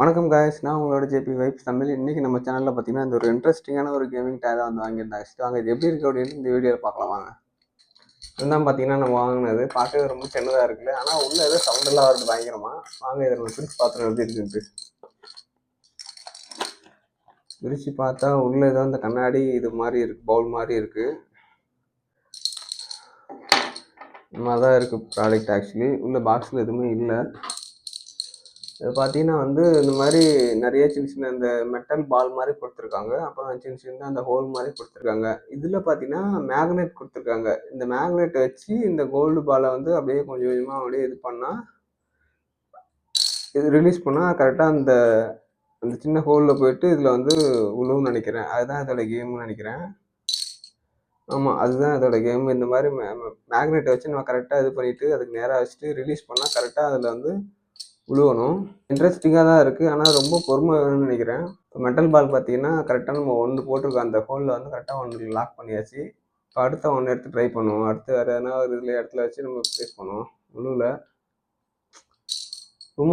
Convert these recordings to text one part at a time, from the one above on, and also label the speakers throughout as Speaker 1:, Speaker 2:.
Speaker 1: வணக்கம் காய்ஸ், நான் உங்களோட ஜேபி வைப்ஸ் தமிழ். இன்றைக்கி நம்ம சேனலில் பார்த்தீங்கன்னா இந்த ஒரு இன்ட்ரெஸ்டிங்கான ஒரு கேமிங் டேக் தான் வந்து வாங்கியிருந்தாங்க. வாங்க இது எப்படி இருக்குது அப்படின்னு இந்த வீடியோவில் பார்க்கலாம் வாங்க. இதுதான் பார்த்தீங்கன்னா நம்ம வாங்கினது பார்க்கவே ரொம்ப சின்னதாக இருக்குது, ஆனால் உள்ள ஏதோ சவுண்டெல்லாம் வருது பயங்கரமாக. வாங்க இதை நம்ம பிரித்து பார்த்துறோம் எப்படி இருக்குன்ட்டு. பிரித்து பார்த்தா உள்ளே ஏதோ இந்த கண்ணாடி இது மாதிரி இருக்குது, பவுல் மாதிரி இருக்குது. இந்த மாதிரி தான் இருக்குது ப்ராடக்ட். ஆக்சுவலி உள்ள பாக்ஸில் எதுவுமே இல்லை. இது பார்த்தீங்கன்னா வந்து இந்த மாதிரி நிறைய சின்ன சின்ன இந்த மெட்டல் பால் மாதிரி கொடுத்துருக்காங்க. அப்புறம் சின்ன சின்ன அந்த ஹோல் மாதிரி கொடுத்துருக்காங்க. இதில் பார்த்தீங்கன்னா மேக்னெட் கொடுத்துருக்காங்க. இந்த மேக்னெட் வச்சு இந்த கோல்டு பாலை வந்து அப்படியே கொஞ்சம் கொஞ்சமாக அப்படியே இது பண்ணால், இது ரிலீஸ் பண்ணால் கரெக்டாக அந்த அந்த சின்ன ஹோலில் போயிட்டு இதில் வந்து உழுவுன்னு நினைக்கிறேன். அதுதான் இதோட கேம்னு நினைக்கிறேன். ஆமாம், அதுதான் இதோட கேம். இந்த மாதிரி மேக்னெட்டை வச்சு நம்ம கரெக்டாக இது பண்ணிவிட்டு அதுக்கு நேராக வச்சுட்டு ரிலீஸ் பண்ணால் கரெக்டாக அதில் வந்து உழுவணும். இன்ட்ரெஸ்டிங்காக தான் இருக்குது, ஆனால் ரொம்ப பொறுமை வேணும்னு நினைக்கிறேன். இப்போ மெட்டல் பால் பார்த்தீங்கன்னா கரெக்டாக நம்ம ஒன்று போட்டிருக்கோம், அந்த ஹோலில் வந்து கரெக்டாக ஒன்று லாக் பண்ணியாச்சு. இப்போ அடுத்த ஒன்று எடுத்து ட்ரை பண்ணுவோம். அடுத்து வேறு எதனா ஒரு இதில் இடத்துல வச்சு நம்ம ப்ளேஸ் பண்ணுவோம். உழுவில் இப்போ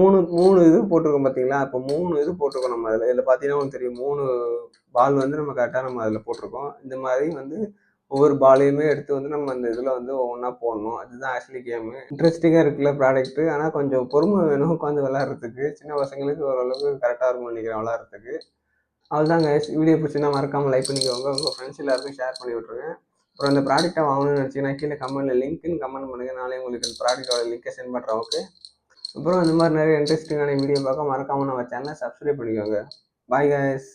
Speaker 1: மூணு இது போட்டிருக்கோம் பார்த்தீங்களா. இப்போ 3 இது போட்டிருக்கோம் நம்ம இதில் பார்த்தீங்கன்னா உங்களுக்கு தெரியும், 3 பால் வந்து நம்ம கரெக்டாக நம்ம அதில் போட்டிருக்கோம். இந்த மாதிரி வந்து ஒவ்வொரு பாலையுமே எடுத்து வந்து நம்ம அந்த இதில் வந்து ஒவ்வொன்றா போடணும். அதுதான் ஆக்சுவலி கேமு. இன்ட்ரெஸ்டிங்காக இருக்குல்ல ப்ராடக்ட்டு, ஆனால் கொஞ்சம் பொறுமை வேணும் உட்காந்து விளாட்றதுக்கு. சின்ன பசங்களுக்கு ஓரளவுக்கு கரெக்டாக இருக்கும்னு நினைக்கிறேன் விளாட்றதுக்கு. அவ்வளோதாங்க. வீடியோ பிடிச்சிருந்தா மறக்காமல் லைக் பண்ணிக்கோங்க. உங்கள் ஃப்ரெண்ட்ஸ் எல்லாருக்கும் ஷேர் பண்ணி விட்ருங்க. அப்புறம் அந்த ப்ராடக்ட்டை வாங்கணும்னு நினச்சிங்கன்னா கீழே கமெண்ட்டில் லிங்க்குன்னு கமெண்ட் பண்ணுங்கள். நானே உங்களுக்கு அந்த ப்ராடக்ட்டோட லிங்கை சென்ட் பண்ணுறேன். ஓகே. அப்புறம் இந்த மாதிரி நிறைய இன்ட்ரெஸ்டிங்கான வீடியோ பார்க்க மறக்காமல் நம்ம சேனலை சப்ஸ்கிரைப் பண்ணிக்கோங்க. Bye guys.